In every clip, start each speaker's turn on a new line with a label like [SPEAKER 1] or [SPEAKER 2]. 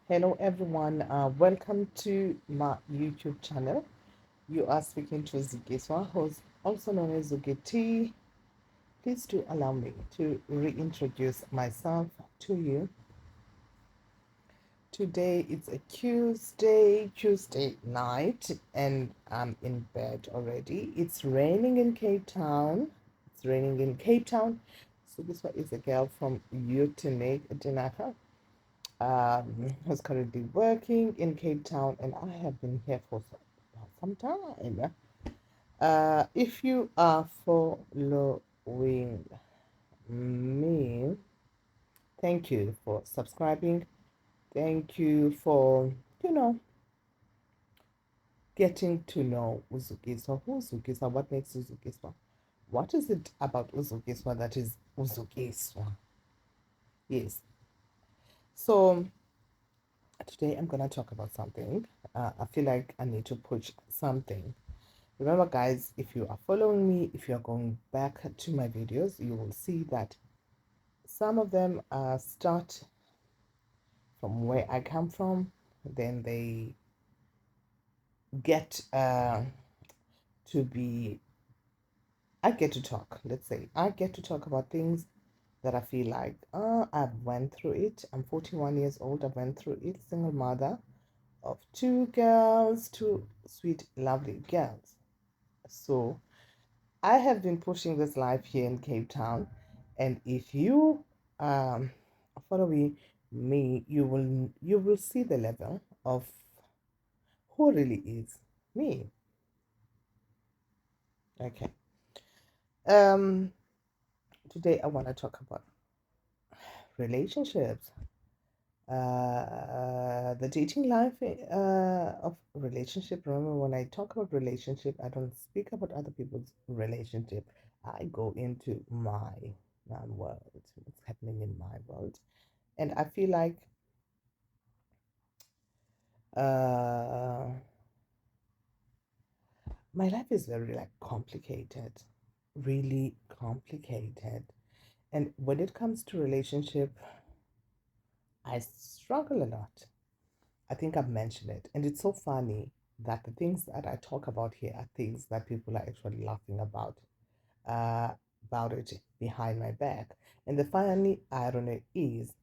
[SPEAKER 1] Hello, everyone. Welcome to my YouTube channel. You are speaking to Zukiswa, who's also known as Zugiti. Please do allow me to reintroduce myself to you. Today it's a Tuesday night, and I'm in bed already. It's raining in Cape Town. It's raining in Cape Town. Zukiswa is a girl from Utene, Dinaka. Who's currently working in Cape Town, and I have been here for some time. If you are following me, thank you for subscribing. Thank you for, you know, getting to know Uzukiswa. Who's Uzukiswa? What makes Uzukiswa? What is it about Uzukiswa that is Uzukiswa? Yes. So today I'm gonna talk about something. I feel like I need to push something. Remember, guys, if you are following me, if you are going back to my videos, you will see that some of them start from where I come from, then they get to be, I get to talk, let's say, I get to talk about things that I feel like, I've went through it. I'm 41 years old, I went through it, single mother of two girls, two sweet, lovely girls. So I have been pushing this life here in Cape Town, and if you um, follow me, you will see the level of who really is me. Okay. Um, Today I want to talk about relationships, the dating life of relationship. Remember, when I talk about relationship, I don't speak about other people's relationship. I go into my world, what's happening in my world. And I feel like uh, my life is very like complicated, really complicated. And when it comes to relationship, I struggle a lot. I think I've mentioned it. And it's so funny that the things that I talk about here are things that people are actually laughing uh, about it behind my back. And the funny irony is,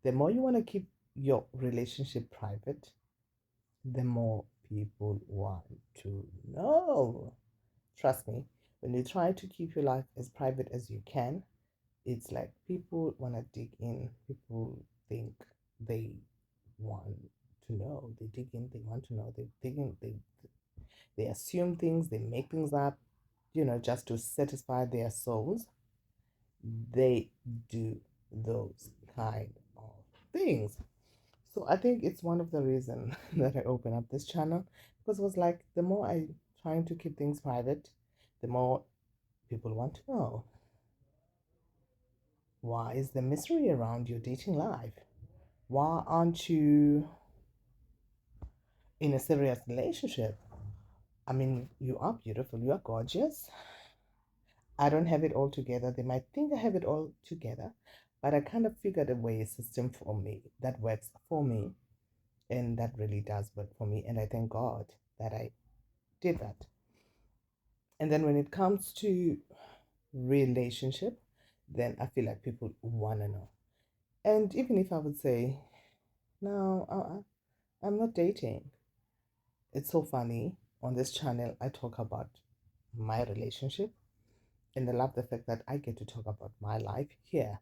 [SPEAKER 1] the more you want to keep your relationship private, the more people want to know. Trust me, when you try to keep your life as private as you can, it's like people want to dig in. People think they want to know. They dig in, they want to know. They dig in, they assume things, they make things up, just to satisfy their souls. They do those kind of things. So I think it's one of the reasons that I opened up this channel, because it was like the more I trying to keep things private, the more people want to know. Why is the mystery around your dating life? Why aren't you in a serious relationship? I mean, you are beautiful, you are gorgeous. I don't have it all together. They might think I have it all together, but I kind of figured a way, a system for me that works for me, and that really does work for me. And I thank God that I did that. And then when it comes to relationship, then I feel like people want to know. And even if I would say, no, I'm not dating, it's so funny. On this channel, I talk about my relationship, and I love the fact that I get to talk about my life here.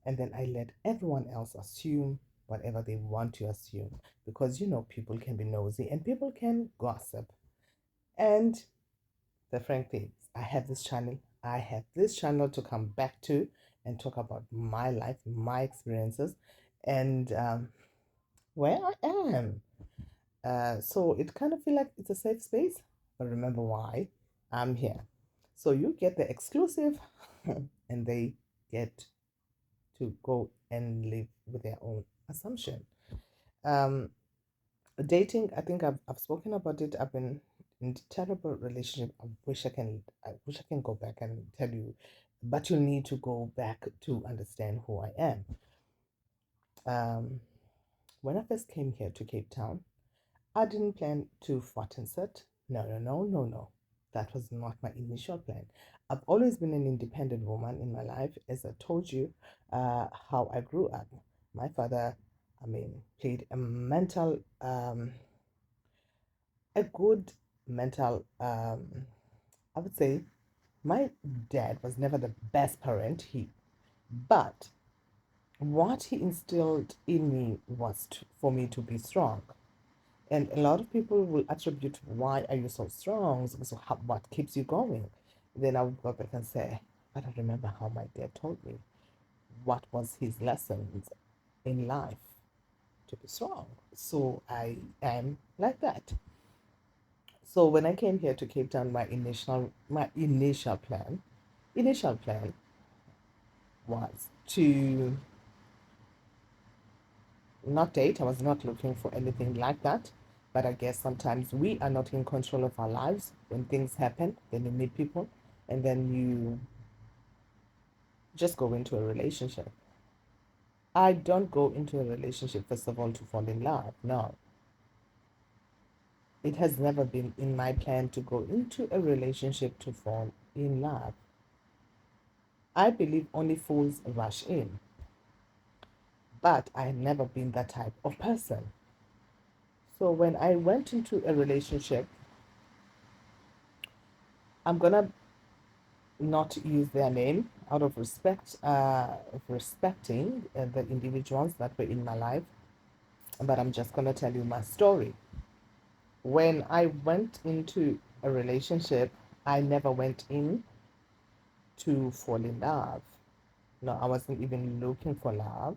[SPEAKER 1] And then I let everyone else assume whatever they want to assume, because people can be nosy and people can gossip. And the frank thing is, I have this channel to come back to and talk about my life, my experiences, and where I am. So it kind of feel like it's a safe space, but remember why I'm here. So you get the exclusive, and they get to go and live with their own assumption. Um, Dating, I think I've spoken about it. I've been in terrible relationship. I wish I can go back and tell you, but you need to go back to understand who I am. Um, When I first came here to Cape Town, I didn't plan to fart and sit. No, no, no, no, no. That was not my initial plan. I've always been an independent woman in my life, as I told you, how I grew up. My father, played a good mental, I would say, my dad was never the best parent, but what he instilled in me was for me to be strong. And a lot of people will attribute, why are you so strong? So what keeps you going? Then I would go back and say, but I remember how my dad told me what was his lessons in life to be strong. So I am like that. So when I came here to Cape Town, my initial plan was to not date. I was not looking for anything like that. But I guess sometimes we are not in control of our lives. When things happen, then you meet people, and then you just go into a relationship. I don't go into a relationship, first of all, to fall in love. No, it has never been in my plan to go into a relationship to fall in love. I believe only fools rush in, but I have never been that type of person. So when I went into a relationship, I'm gonna not use their name out of respect, of respecting the individuals that were in my life, but I'm just gonna tell you my story. When I went into a relationship, I never went in to fall in love. No, I wasn't even looking for love.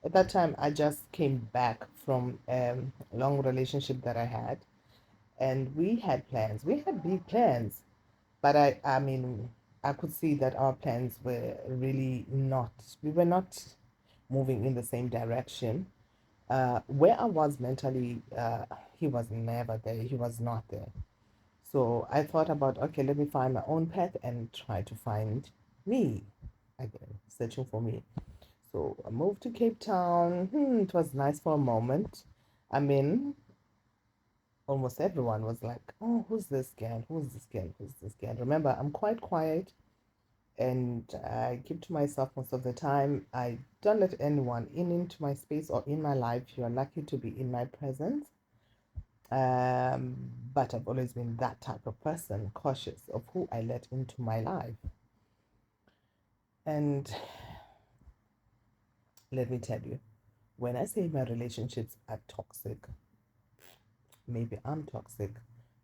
[SPEAKER 1] At that time, I just came back from a long relationship that I had, and we had plans. We had big plans, but I could see that our plans were really not, we were not moving in the same direction. Where I was mentally, he was never there. He was not there. So I thought about, okay, let me find my own path and try to find me again, searching for me. So I moved to Cape Town. It was nice for a moment. I mean, almost everyone was like, oh, who's this girl? Who's this girl? Who's this girl? Remember, I'm quite quiet and I keep to myself most of the time. I don't let anyone into my space or in my life. You are lucky to be in my presence. But I've always been that type of person, cautious of who I let into my life. And let me tell you, when I say my relationships are toxic, maybe I'm toxic,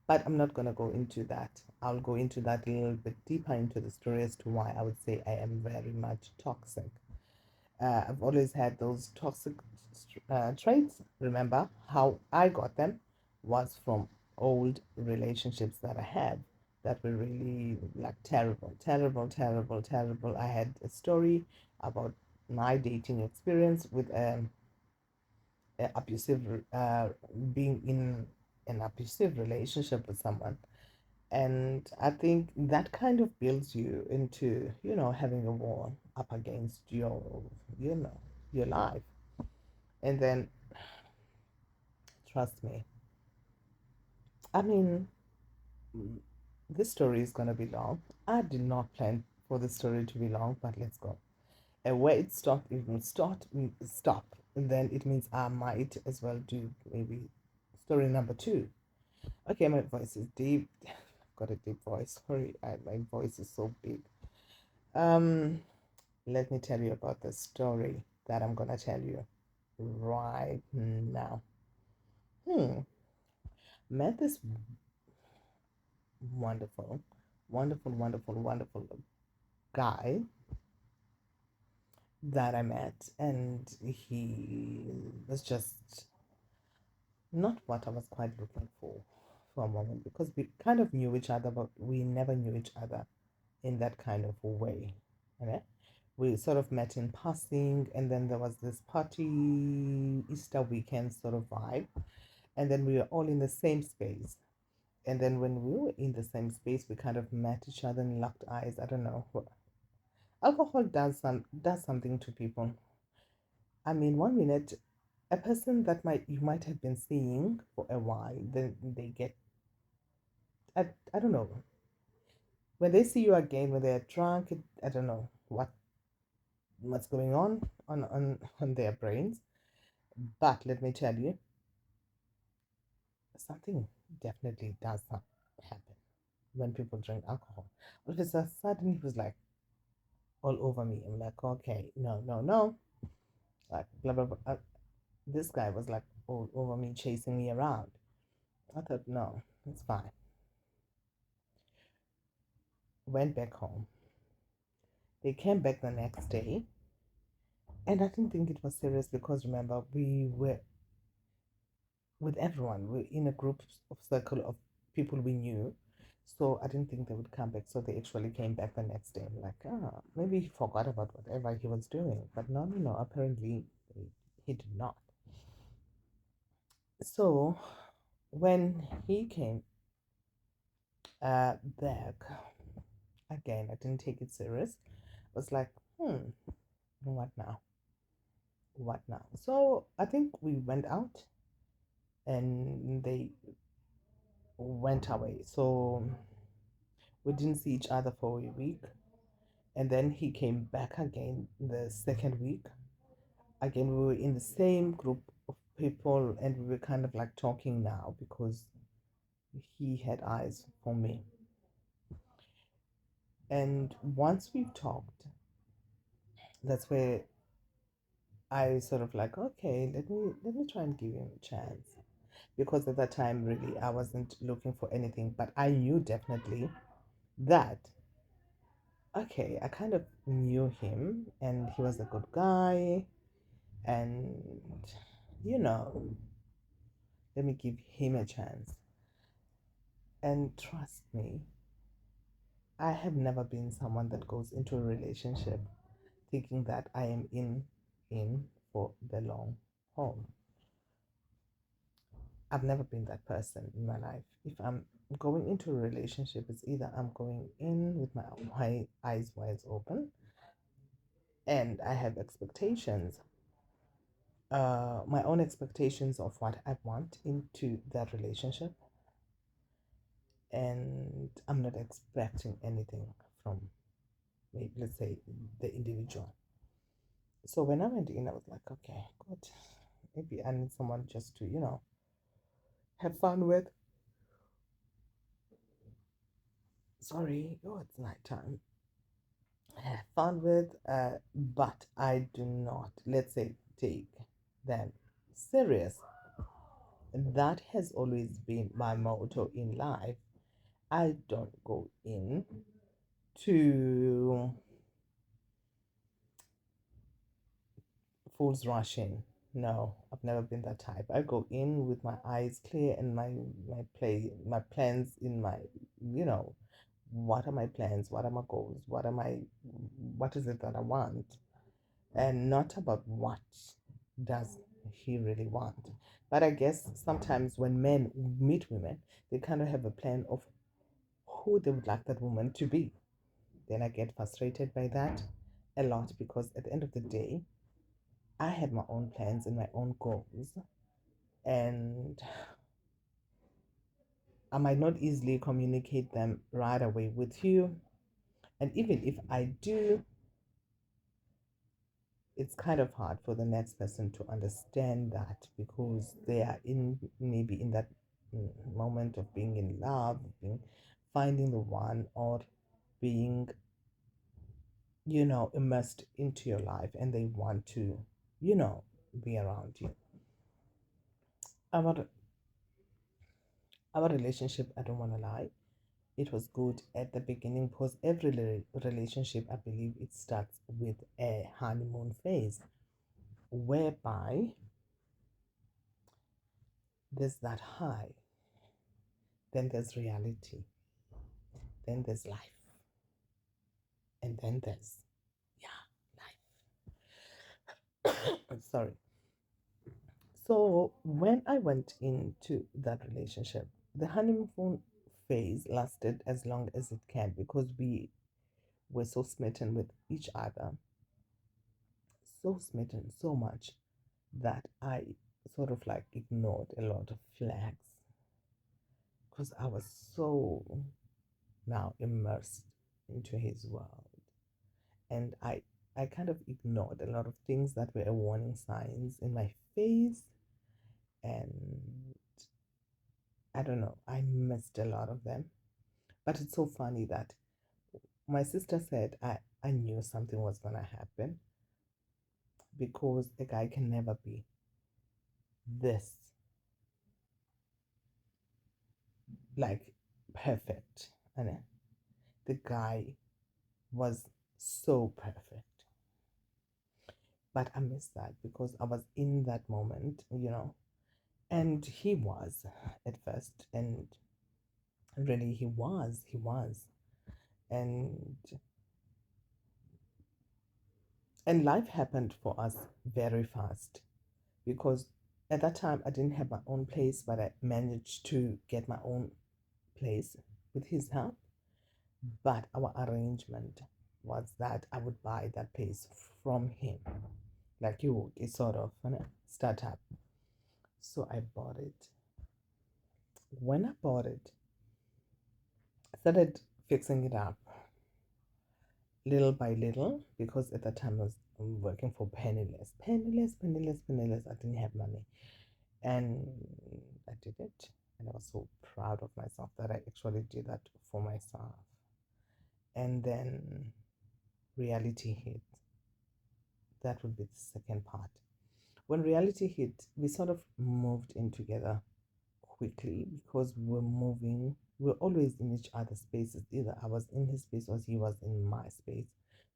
[SPEAKER 1] but I'm not going to go into that. I'll go into that a little bit deeper into the story as to why I would say I am very much toxic. I've always had those toxic traits. Remember, how I got them was from old relationships that I had that were really like terrible, terrible, terrible, terrible. I had a story about my dating experience with abusive, being in an abusive relationship with someone. And I think that kind of builds you into, having a wall up against you know, your life. And then, trust me, I mean, mm, this story is going to be long. I did not plan for the story to be long, but let's go. And where it stopped, it will stop. And then it means I might as well do maybe story number two. Okay, my voice is deep. I've got a deep voice. Sorry, my voice is so big. Um, Let me tell you about the story that I'm gonna tell you right now. Hmm. Met this wonderful, wonderful, wonderful, wonderful guy that I met, and he was just not what I was quite looking for a moment, because we kind of knew each other, but we never knew each other in that kind of way. Okay? We sort of met in passing, and then there was this party, Easter weekend sort of vibe, and then we were all in the same space. And then when we were in the same space, we kind of met each other and locked eyes. I don't know. Alcohol does something to people. I mean, one minute a person that you might have been seeing for a while, then they get, I don't know, when they see you again when they're drunk, I don't know what's going on their brains. But let me tell you, something definitely does not happen when people drink alcohol. All of a sudden, he was like all over me. I'm like, okay, no, no, no, like blah blah blah. This guy was like all over me, chasing me around. I thought, no, it's fine. Went back home. They came back the next day, and I didn't think it was serious because remember, we were with everyone. We're in a group of circle of people we knew. So I didn't think they would come back. So they actually came back the next day. I'm like, maybe he forgot about whatever he was doing. But no, no, no. Apparently, he did not. So when he came back, again, I didn't take it serious. I was like, what now? What now? So I think we went out and they went away. So we didn't see each other for a week. And then he came back again the second week. Again, we were in the same group of people and we were kind of like talking now because he had eyes for me. And once we talked, that's where I sort of like, okay, let me try and give him a chance. Because at that time really I wasn't looking for anything, but I knew definitely that okay, I kind of knew him and he was a good guy and you know, let me give him a chance. And trust me, I have never been someone that goes into a relationship thinking that I am in for the long haul. I've never been that person in my life. If I'm going into a relationship, it's either I'm going in with my eyes wide open and I have expectations, my own expectations of what I want into that relationship, and I'm not expecting anything from maybe let's say the individual. So when I went in, I was like, okay, good. Maybe I need someone just to, have fun with. Sorry, oh, it's nighttime. Have fun with, but I do not, let's say, take them serious. That has always been my motto in life. I don't go in to fools rushing. No, I've never been that type. I go in with my eyes clear and my plans in my, you know, what are my plans? What are my goals? What is it that I want? And not about what does he really want. But I guess sometimes when men meet women, they kind of have a plan of who they would like that woman to be. Then I get frustrated by that a lot because at the end of the day, I had my own plans and my own goals, and I might not easily communicate them right away with you. And even if I do, it's kind of hard for the next person to understand that because they are in maybe in that moment of being in love, finding the one, or being, immersed into your life and they want to, you know, be around you. Our our relationship, I don't want to lie, it was good at the beginning because every relationship, I believe, it starts with a honeymoon phase whereby there's that high, then there's reality, then there's life, and then there's, yeah, life. Sorry. So when I went into that relationship, the honeymoon phase lasted as long as it can because we were so smitten with each other, so smitten, so much. that I sort of like ignored a lot of flags because I was so now immersed into his world. And I kind of ignored a lot of things that were warning signs in my face. And I don't know, I missed a lot of them. But it's so funny that my sister said I knew something was going to happen because a guy can never be this, like, perfect. And the guy was so perfect. But I missed that because I was in that moment. And he was at first. And really, he was. He was. And and life happened for us very fast because at that time I didn't have my own place, but I managed to get my own place with his help. But our arrangement was that I would buy that place from him, like you would, it's sort of a startup. So I bought it. When I bought it, I started fixing it up little by little because at that time I was working for penniless. I didn't have money, and I did it, and I was so proud of myself that I actually did that for myself. And then reality hit. That would be the second part. When reality hit, we sort of moved in together quickly because we're always in each other's spaces. Either I was in his space or he was in my space.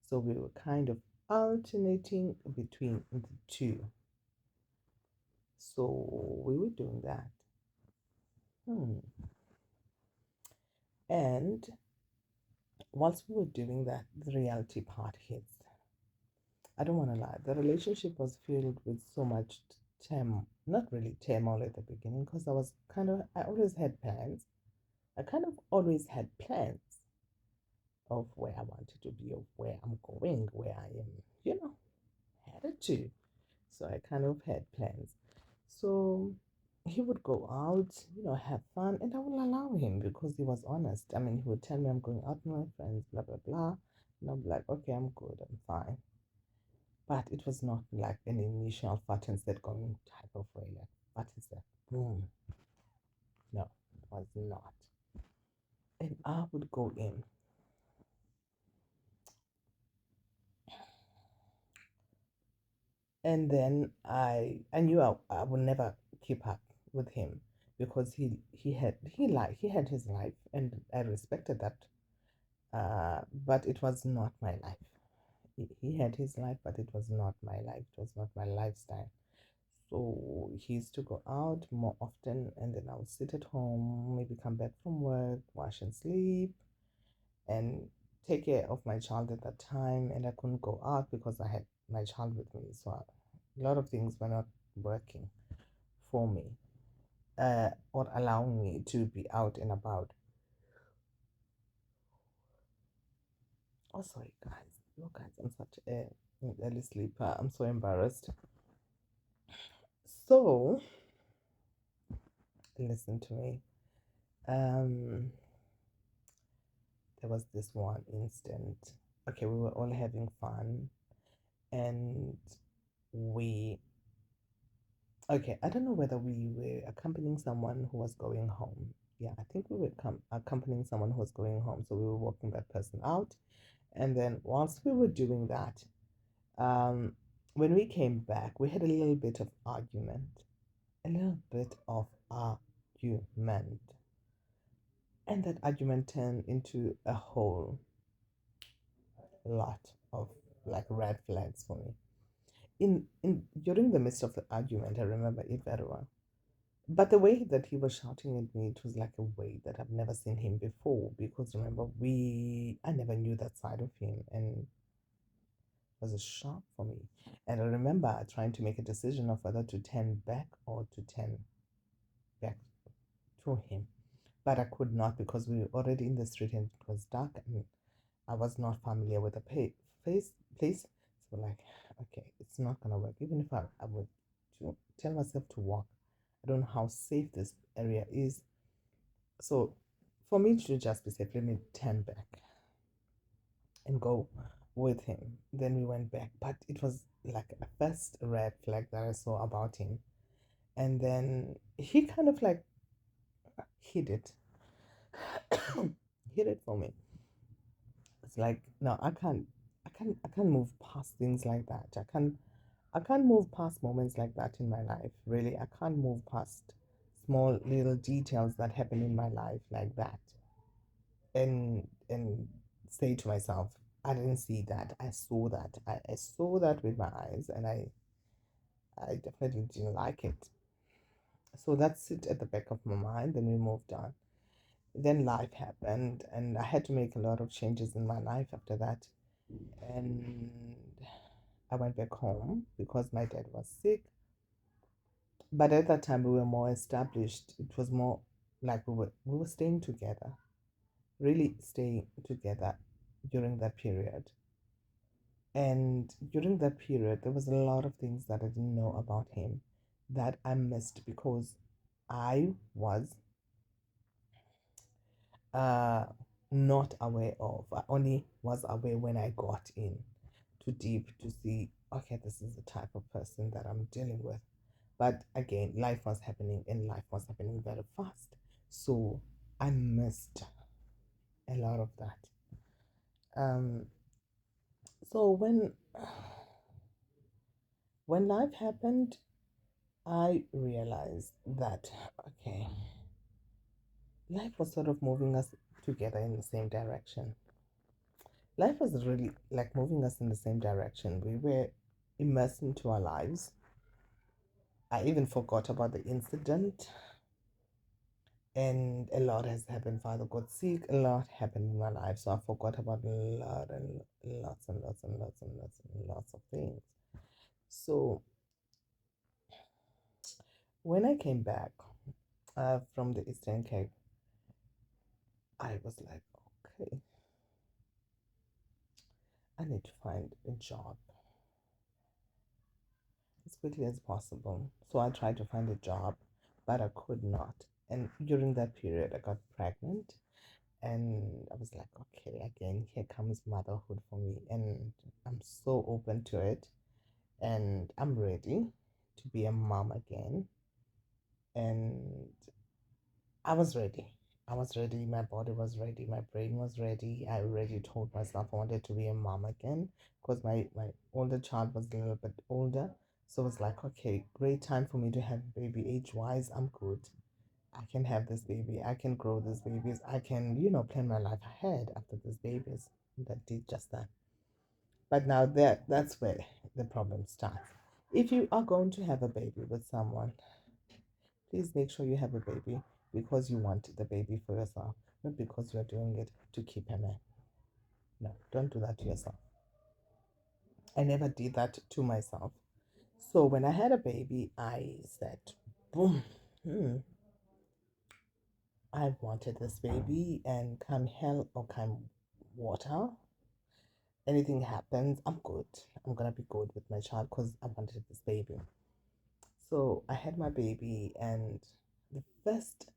[SPEAKER 1] So we were kind of alternating between the two. So we were doing that. Hmm. And whilst we were doing that, the reality part hits. I don't want to lie. The relationship was filled with so much not really turmoil at the beginning, because I always had plans. I kind of always had plans of where I wanted to be, of where I'm going, where I am, headed to. So I kind of had plans. So he would go out, have fun, and I will allow him because he was honest. I mean, he would tell me I'm going out with my friends, blah, blah, blah. And I'm like, okay, I'm good, I'm fine. But it was not like an initial fat and set going type of way, like, what is that? Boom. No, it was not. And I would go in. And then I knew I would never keep up with him because he had his life, and I respected that. But it was not my life. He had his life, but it was not my life. It was not my lifestyle. So he used to go out more often, and then I would sit at home, maybe come back from work, wash and sleep, and take care of my child at that time. And I couldn't go out because I had my child with me. So a lot of things were not working for me, or allowing me to be out and about. Oh, sorry, guys. You guys, I'm such an early sleeper. I'm so embarrassed. So, listen to me. Um, there was this one instant. Okay, we were all having fun, and we. Okay, I don't know whether we were accompanying someone who was going home. Yeah, I think we were accompanying someone who was going home. So we were walking that person out, and then whilst we were doing that, um, when we came back, we had a little bit of argument. A little bit of argument. And that argument turned into a whole lot of like red flags for me. In during the midst of the argument, I remember it very well. But the way that he was shouting at me, it was like a way that I've never seen him before. Because remember, I never knew that side of him, and it was a shock for me. And I remember trying to make a decision of whether to turn back or to turn back to him. But I could not because we were already in the street and it was dark, and I was not familiar with the place. So like, okay, it's not gonna work. Even if I would to tell myself to walk. I don't know how safe this area is. So for me to just be safe, let me turn back and go with him. Then we went back, but it was like a first red flag that I saw about him. And then he kind of like hid it, hid it for me. It's like no, I can't move past things like that. I can't move past moments like that in my life. Really, I can't move past small little details that happen in my life like that, and say to myself, I didn't see that. I saw that. I saw that with my eyes, and I definitely didn't like it. So that's it at the back of my mind. Then we moved on. Then life happened, and I had to make a lot of changes in my life after that. And I went back home because my dad was sick. But at that time, we were more established. It was more like we were staying together, really staying together during that period. And during that period, there was a lot of things that I didn't know about him that I missed because I was uh, not aware of. I only was aware when I got in too deep to see, okay, this is the type of person that I'm dealing with. But again, life was happening and life was happening very fast. So I missed a lot of that. Um, so when life happened, I realized that okay, life was sort of moving us together in the same direction. Life was really like moving us in the same direction. We were immersed into our lives. I even forgot about the incident, and a lot has happened. Father got sick, a lot happened in my life, so I forgot about a lot and lots and lots and lots and lots and lots of things. So when I came back from the Eastern Cape, I was like, okay, I need to find a job as quickly as possible. So I tried to find a job, but I could not. And during that period, I got pregnant, and I was like, okay, again, here comes motherhood for me, and I'm so open to it, and I'm ready to be a mom again. And I was ready. I was ready. My body was ready. My brain was ready. I already told myself I wanted to be a mom again because my older child was a little bit older. So it was like, okay, great time for me to have a baby. Age wise, I'm good. I can have this baby. I can grow this babies. I can, plan my life ahead after this babies. That did just that. But now that's where the problem starts. If you are going to have a baby with someone, please make sure you have a baby because you want the baby for yourself, not because you're doing it to keep a man. No, don't do that to yourself. I never did that to myself. So when I had a baby, I said, boom, I wanted this baby, and come hell or come water, anything happens, I'm good. I'm gonna be good with my child because I wanted this baby. So I had my baby, and the first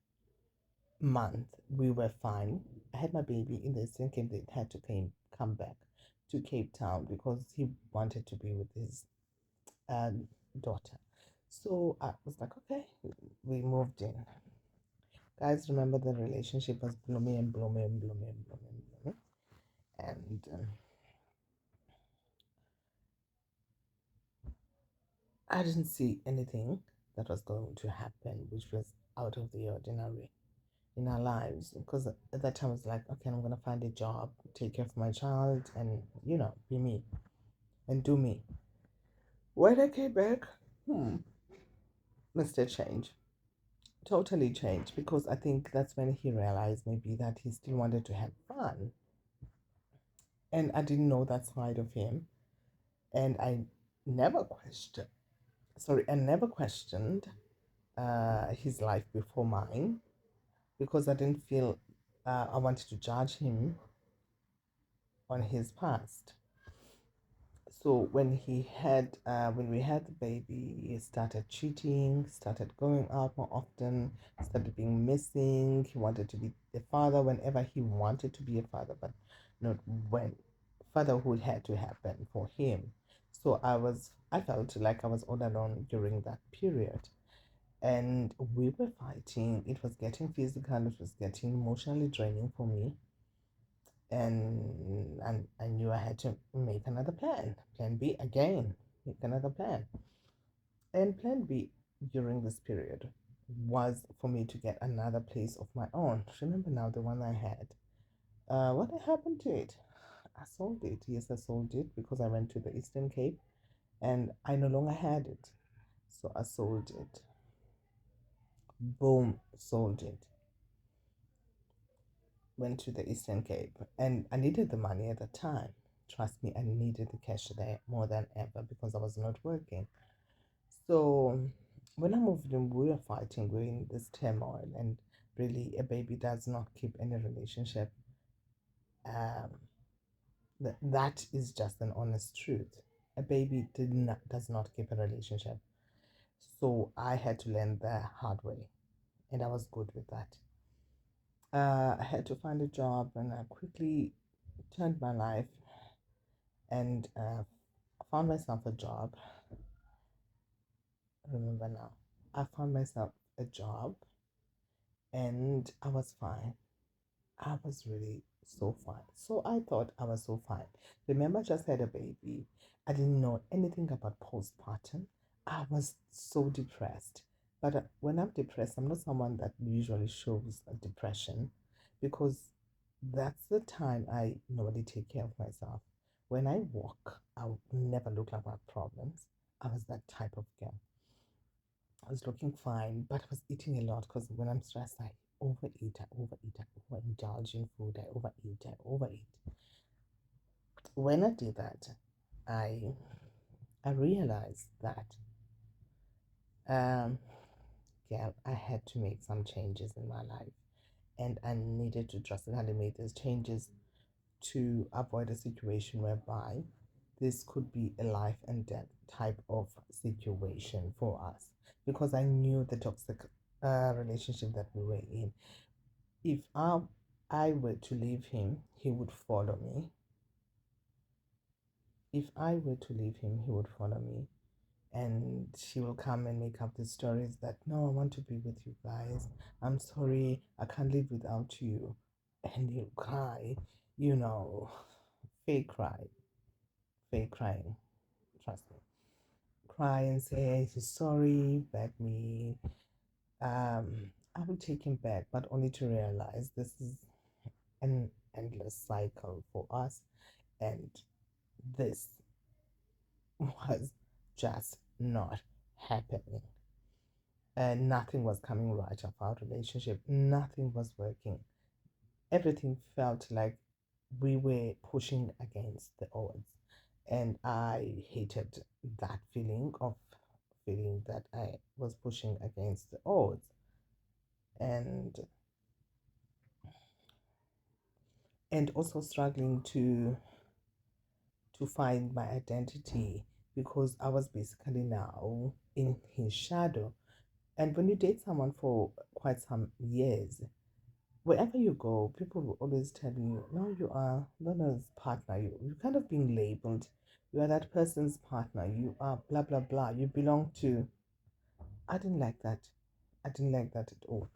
[SPEAKER 1] month we were fine. I had my baby in the Eastern Cape. They had to come back to Cape Town because he wanted to be with his uh, daughter. So I was like, okay, we moved in. Guys, remember the relationship was blooming and blooming and blooming and blooming and blooming. And I didn't see anything that was going to happen, which was out of the ordinary in our lives. Because at that time, I was like, okay, I'm going to find a job, take care of my child, and, be me and do me. When I came back, Mr. Change totally changed because I think that's when he realized maybe that he still wanted to have fun. And I didn't know that side of him. And never questioned, I never questioned his life before mine because I didn't feel I wanted to judge him on his past. So when we had the baby, he started cheating, started going out more often, started being missing. He wanted to be a father whenever he wanted to be a father, but not when fatherhood had to happen for him. So I felt like I was all alone during that period. And we were fighting. It was getting physical, it was getting emotionally draining for me. And I knew I had to make another plan B again, make another plan. And plan B during this period was for me to get another place of my own. Remember now the one I had. What happened to it? I sold it. Yes, I sold it because I went to the Eastern Cape and I no longer had it. So I sold it. Boom, sold it. Went to the Eastern Cape and I needed the money at the time. Trust me, I needed the cash there more than ever because I was not working. So when I moved in, we were fighting, we were in this turmoil, and really, a baby does not keep any relationship. Um, that is just an honest truth. A baby does not keep a relationship. So I had to learn the hard way, and I was good with that. I had to find a job, and I quickly turned my life and found myself a job. Remember now, I found myself a job, and I was fine. I was really so fine. So I thought I was so fine. Remember, I just had a baby. I didn't know anything about postpartum. I was so depressed. But when I'm depressed, I'm not someone that usually shows a depression because that's the time I normally take care of myself. When I walk, I would never look like my problems. I was that type of girl. I was looking fine, but I was eating a lot because when I'm stressed, I I overindulge in food, I overeat. When I did that, I I realized that um, yeah, I had to make some changes in my life, and I needed to drastically make those changes to avoid a situation whereby this could be a life and death type of situation for us because I knew the toxic relationship that we were in. If I were to leave him, he would follow me. If I were to leave him, he would follow me. And she will come and make up the stories that, no, I want to be with you guys. I'm sorry, I can't live without you. And he'll cry, you know, fake cry, fake crying. Trust me. Cry and say, he's sorry, beg me. I will take him back, but only to realize this is an endless cycle for us. And this was just not happening. And nothing was coming right of our relationship. Nothing was working. Everything felt like we were pushing against the odds. And I hated that feeling of feeling that I was pushing against the odds. And also struggling to find my identity because I was basically now in his shadow. And when you date someone for quite some years, wherever you go, people will always tell you, no, you are Lorna's partner. You're kind of being labeled. You are that person's partner. You are blah, blah, blah. You belong to. I didn't like that. I didn't like that at all.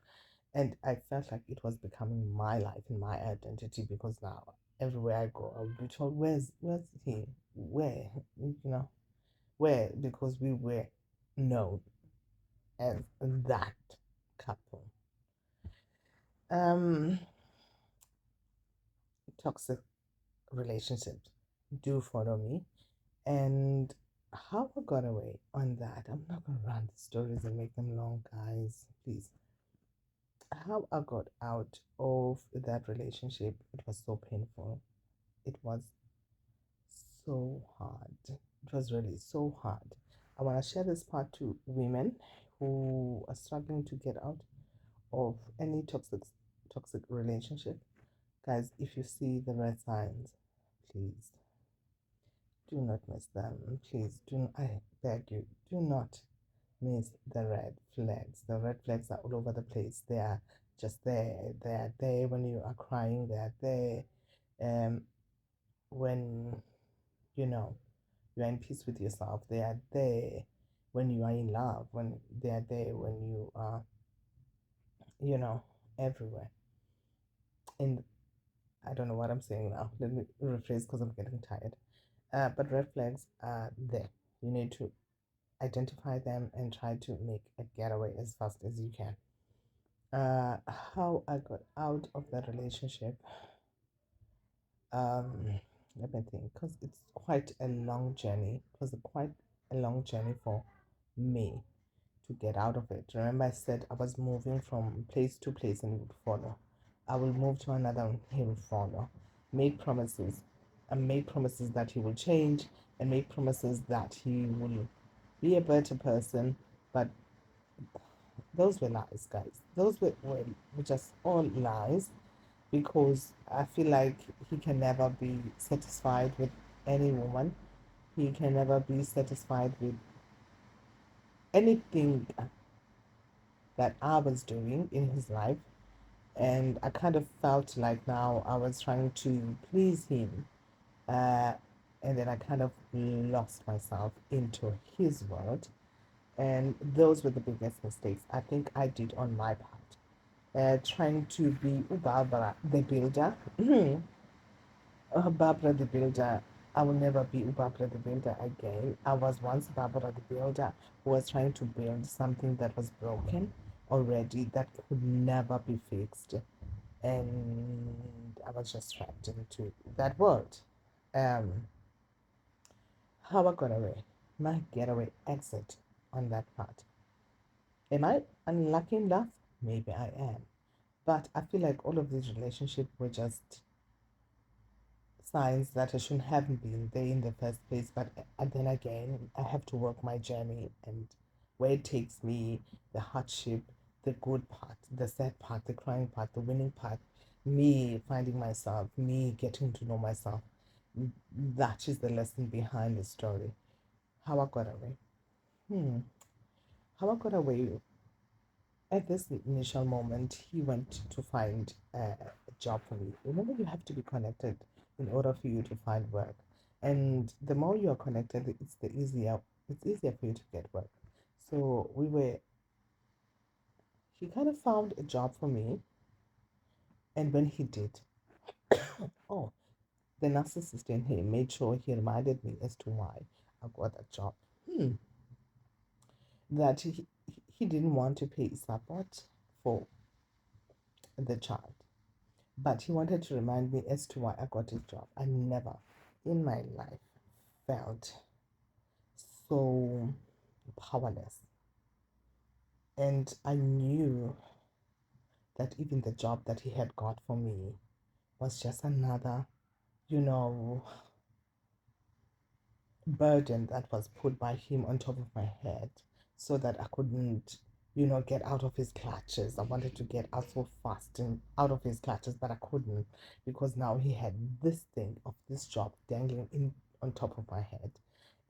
[SPEAKER 1] And I felt like it was becoming my life and my identity because now everywhere I go, I'll be told, where's he? Where? You know, where? Because we were known as that couple. Um, Toxic relationships do follow me. And how I got away on that, I'm not going to run the stories and make them long, guys. Please. How I got out of that relationship, it was so painful. It was so hard. It was really so hard. I want to share this part to women who are struggling to get out of any toxic relationship. Guys, if you see the red signs, please do not miss them. Please do. I beg you, do not miss the red flags. The red flags are all over the place. They are just there. They are there when you are crying. They are there when you know you are in peace with yourself. They are there when you are in love. When they are there when you are, you know, everywhere. And I don't know what I'm saying now. Let me rephrase because I'm getting tired. But red flags are there. You need to identify them and try to make a getaway as fast as you can. Uh, how I got out of that relationship, um, let me think, because it's quite a long journey. It was quite a long journey for me to get out of it. Remember, I said I was moving from place to place and he would follow. I will move to another one, he will follow. Made promises and made promises that he will change and made promises that he will be a better person. But those were lies, guys. Those were just all lies because I feel like he can never be satisfied with any woman. He can never be satisfied with anything that I was doing in his life. And I kind of felt like now I was trying to please him. Uh, and then I kind of lost myself into his world. And those were the biggest mistakes I think I did on my part. Trying to be Barbara the Builder. Barbara the Builder. I will never be Barbara the Builder again. I was once Barbara the Builder who was trying to build something that was broken already that could never be fixed. And I was just trapped into that world. Um, how I got away, my getaway exit on that part. Am I unlucky enough? Maybe I am. But I feel like all of these relationships were just signs that I shouldn't have been there in the first place. But then again, I have to work my journey and where it takes me, the hardship, the good part, the sad part, the crying part, the winning part, me finding myself, me getting to know myself. That is the lesson behind the story. How I got away. Hmm. How I got away. At this initial moment, he went to find a job for me. Remember, you have to be connected in order for you to find work. And the more you are connected, it's easier for you to get work. So he kind of found a job for me. And when he did, oh, the narcissist in him made sure he reminded me as to why I got that job. That he didn't want to pay support for the child. But he wanted to remind me as to why I got his job. I never in my life felt so powerless. And I knew that even the job that he had got for me was just another, you know, burden that was put by him on top of my head so that I couldn't, get out of his clutches. I wanted to get out so fast and out of his clutches, but I couldn't because now he had this thing of this job dangling in on top of my head.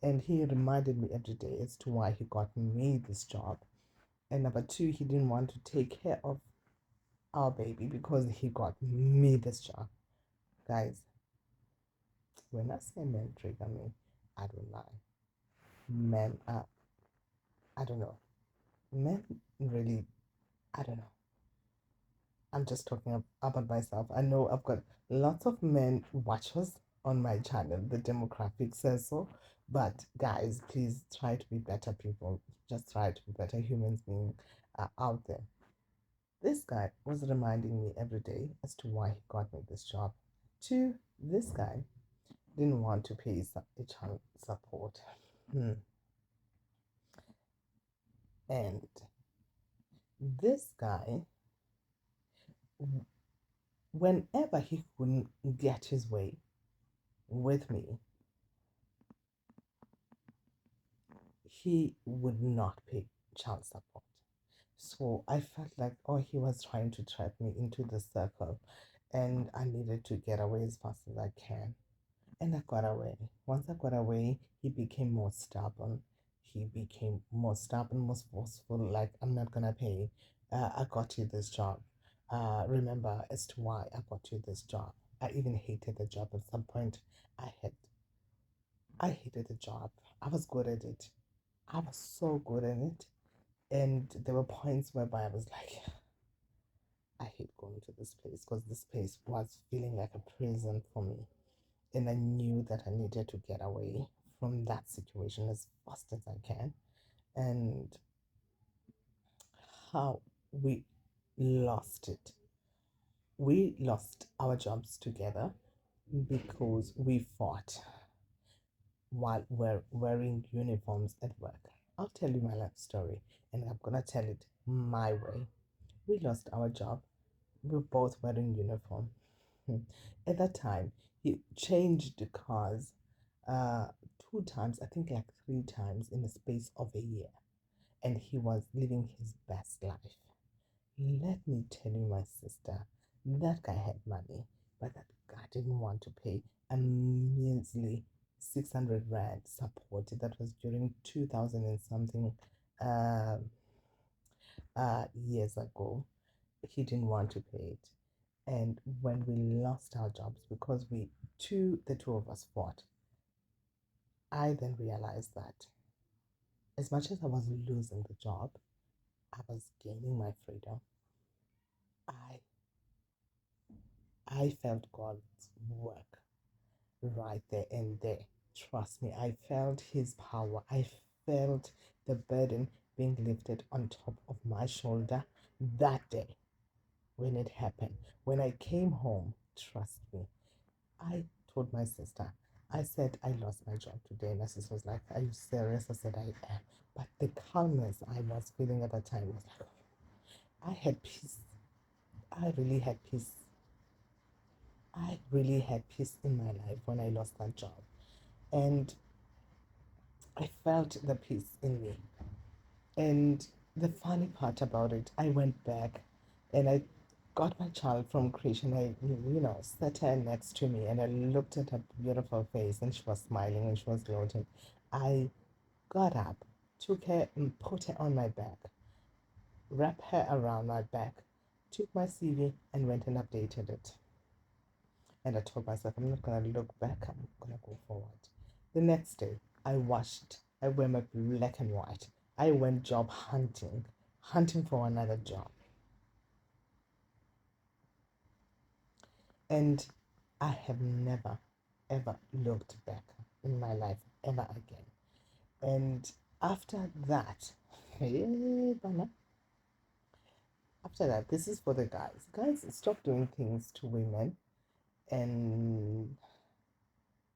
[SPEAKER 1] And he reminded me every day as to why he got me this job. And number two, he didn't want to take care of our baby because he got me this job. Guys, when I say men trigger me, I don't lie. Men are, I don't know. Men really, I don't know. I'm just talking about myself. I know I've got lots of men watchers on my channel. The demographic says so. But guys, please try to be better people. Just try to be better humans being out there. This guy was reminding me every day as to why he got me this job. Two, this guy didn't want to pay child support. And this guy, whenever he couldn't get his way with me, he would not pay child support. So I felt like, oh, he was trying to trap me into the circle, and I needed to get away as fast as I can. And I got away. Once I got away, he became more stubborn. He became more stubborn, more forceful. Like, I'm not gonna pay. I got you this job. Remember as to why I got you this job. I even hated the job at some point. I had, I hated the job. I was good at it. I was so good at it. And there were points whereby I was like, I hate going to this place because this place was feeling like a prison for me. And I knew that I needed to get away from that situation as fast as I can. And how we lost it. We lost our jobs together because we fought while we're wearing uniforms at work. I'll tell you my life story and I'm gonna tell it my way. We lost our job. We were both wearing uniform. At that time, he changed the cars uh, two times, I think like three times in the space of a year. And he was living his best life. Let me tell you, my sister, that guy had money, but that guy didn't want to pay a measly 600 rand support. That was during 2000 and something uh, years ago. He didn't want to pay it. And when we lost our jobs because the two of us fought, I then realized that as much as I was losing the job, I was gaining my freedom. I I felt God's work right there and there. Trust me, I felt His power. I felt the burden being lifted on top of my shoulder that day when it happened. When I came home, trust me, I told my sister, I said, I lost my job today. And my sister was like, are you serious? I said, I am. But the calmness I was feeling at the time was like, I had peace. I really had peace. I really had peace in my life when I lost that job. And I felt the peace in me. And the funny part about it, I went back and I got my child from creche and sat her next to me and I looked at her beautiful face and she was smiling and she was gloating. I got up, took her and put her on my back, wrapped her around my back, took my CV and went and updated it. And I told myself, I'm not going to look back, I'm going to go forward. The next day, I wear my black and white. I went job hunting, hunting for another job. And I have never, ever looked back in my life ever again. And after that, hey, after that, this is for the guys. Guys, stop doing things to women and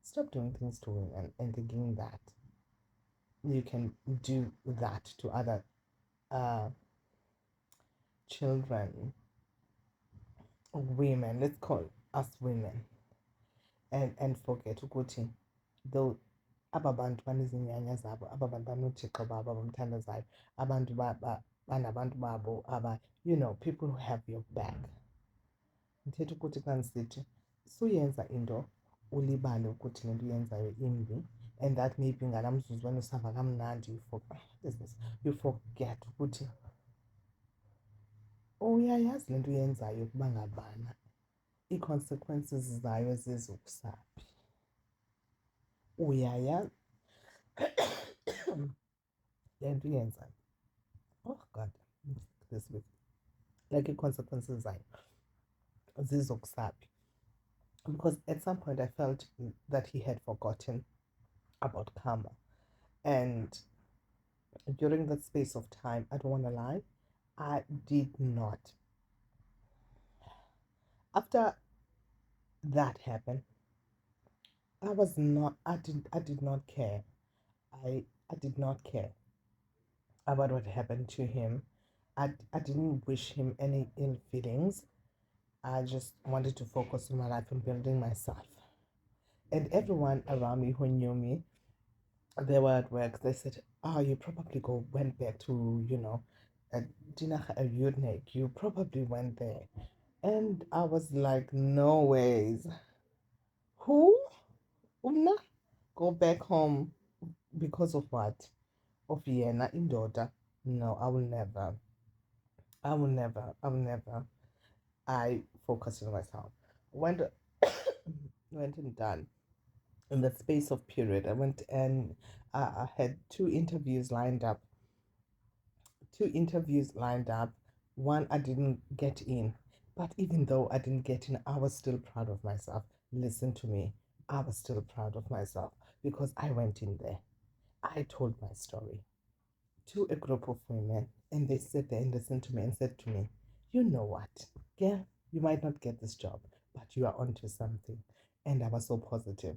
[SPEAKER 1] stop doing things to women and thinking that you can do that to other uh, children, women. Let's call us women and forget ukuthi though aba bantu banezinyanya zabo, aba bantu banothixo babo abamthandazayo, abantu banabantu babo people who have your back. Ndithetha ukuthi xa ndisithi suyenza into ulibale ukuthi le nto uyenzayo imbi and that maybe ngalaa mzuzu wena usava kamnandi you forget ukuthi uyayazi le nto uyenzayo ukuba ngabana ii-consequences zayo zizokusaphi. Uyayazi le nto uyenzayo, oh God, this week, like ii-consequences zayo zizokusaphi. Because at some point I felt that he had forgotten about karma. And during that space of time, I don't want to lie, I did not. After that happened, I did not care. I did not care about what happened to him. I didn't wish him any ill feelings. I just wanted to focus on my life and building myself. And everyone around me who knew me, they were at work. They said, "Oh, you probably went back to a unique. You probably went there." And I was like, "No ways. Who? Umna, go back home because of what? Of Vienna in daughter. No, I will never. I will never. I will never. I focus on myself. Went went and done in the space of period. I went and I had two interviews lined up. One I didn't get in, but even though I didn't get in, I was still proud of myself. Listen to me, I was still proud of myself because I went in there. I told my story to a group of women, and they sat there and listened to me and said to me, "You know what, girl, you might not get this job, but you are onto something." And I was so positive.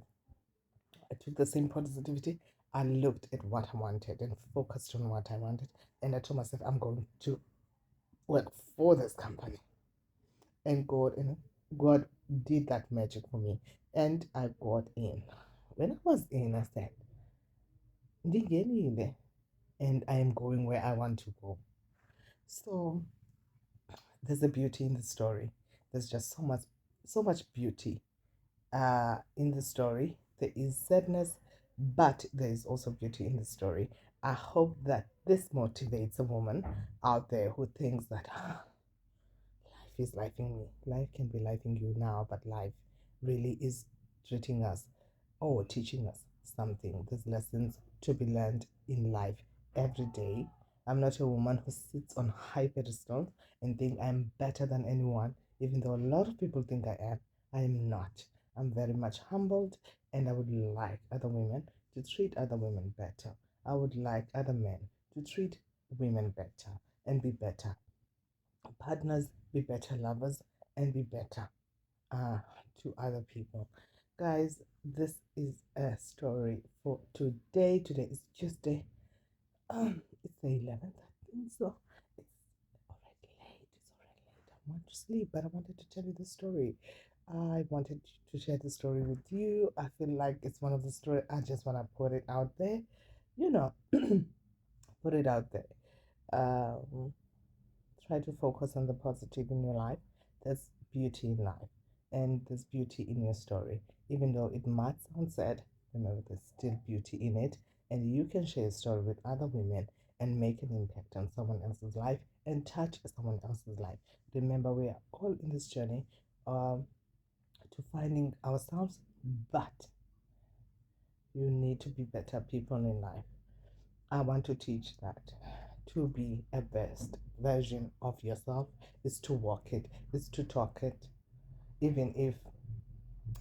[SPEAKER 1] I took the same positivity. I looked at what I wanted and focused on what I wanted. And I told myself, I'm going to work for this company. And God did that magic for me. And I got in. When I was in, I said, "Ndingenile," and I am going where I want to go. So there's a beauty in the story. There's just so much beauty in the story. There is sadness, but there is also beauty in the story. I hope that this motivates a woman out there who thinks that life is lifing me. Life can be lifing you now, but life really is treating us or teaching us something. There's lessons to be learned in life every day. I'm not a woman who sits on high pedestals and think I'm better than anyone, even though a lot of people think I am. I am not. I'm very much humbled, and I would like other women to treat other women better. I would like other men to treat women better and be better partners, be better lovers, and be better uh, to other people. Guys, this is a story for today. Today is Tuesday. It's the 11th, I think so. It's already late. It's already late. I want to sleep, but I wanted to tell you the story. I wanted to share the story with you. I feel like it's one of the story. I just want to put it out there. You know, put it out there. Um, Try to focus on the positive in your life. There's beauty in life, and there's beauty in your story. Even though it might sound sad, remember there's still beauty in it, and you can share a story with other women and make an impact on someone else's life and touch someone else's life. Remember, we are all in this journey um, to finding ourselves, but you need to be better people in life. I want to teach that to be a best version of yourself is to walk it, is to talk it, even if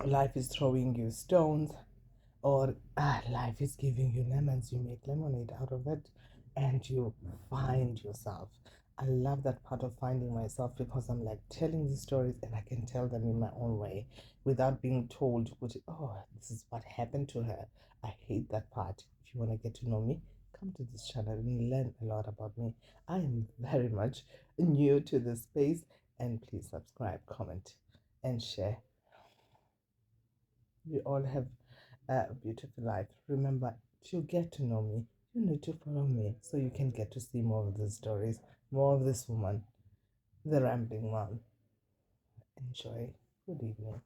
[SPEAKER 1] life is throwing you stones or life is giving you lemons, you make lemonade out of it and you find yourself. I love that part of finding myself because I'm like telling the stories and I can tell them in my own way without being told, oh, this is what happened to her. I hate that part. If you want to get to know me, come to this channel and learn a lot about me. I am very much new to this space, and please subscribe, comment, and share. We all have a beautiful life. Remember, to get to know me, you need to follow me so you can get to see more of these stories, more of this woman, the rambling one. Enjoy. Good evening.